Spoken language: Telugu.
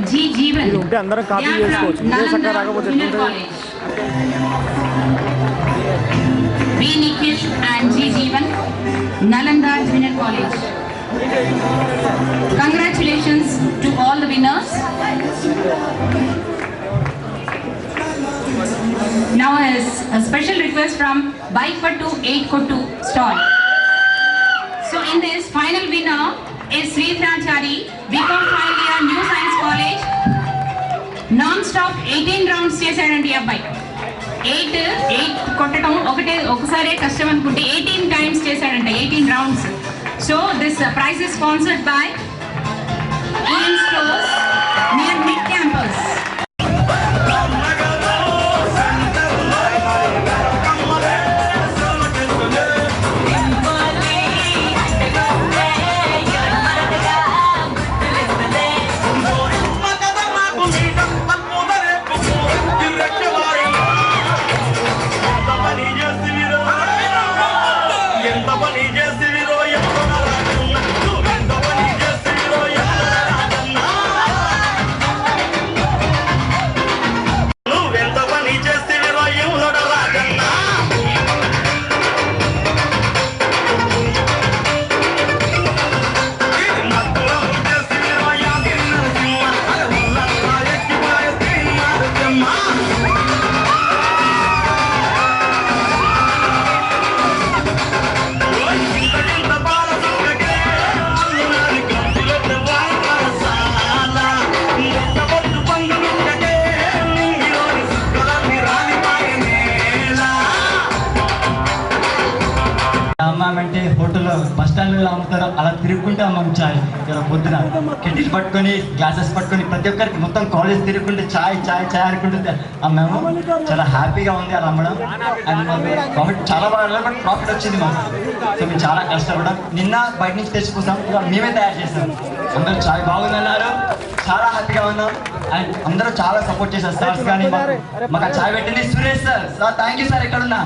G. Jeevan. ఉంటే అందరం కాపీ చేసుకోవచ్చు. ఇదే చక్కగా రాకపోతే B. Nikish and G. Jeevan, Nalanda Junior College. Congratulations to all the winners. Now is a special request from Bike for 2 8 stall. So in this, final winner is Sri Pranchari, BCom final year, New Science College. Non-stop 18 rounds చేశాడండి అబ్బాయి. 8 కొట్టడం ఒకసారి కష్టం అనుకుంటే 18 times చేశాడంట, 18 rounds. So this prize is sponsored by Ian Stores near Mid Campus. అంటే హోటల్లో బస్ స్టాండ్లో అమ్ముతారు, అలా తిరుగుకుంటే అమ్మాం చాయ్. ఇలా పొద్దున కెటిల్ పట్టుకొని గ్లాసెస్ పట్టుకొని ప్రతి ఒక్కరికి మొత్తం కాలేజ్ తిరుగుకుంటే చాయ్ చాయ్ చాయ్ అనుకుంటే అమ్మాము. చాలా హ్యాపీగా ఉంది అలా అమ్మడం. అండ్ ప్రాఫిట్ చాలా బాగా, బట్ ప్రాఫిట్ వచ్చింది మాకు. సో మేము చాలా కష్టపడ్డాం. నిన్న బయట నుంచి తెచ్చుకుంటాం, మేమే తయారు చేస్తాం. అందరూ చాయ్ బాగుందన్నారు, చాలా హ్యాపీగా ఉన్నాం. అండ్ అందరూ చాలా సపోర్ట్ చేశారు. సార్స్ కానీ మాకు ఆ చాయ్ పెట్టింది Suresh sir. Sir thank you sir. ఎక్కడున్నా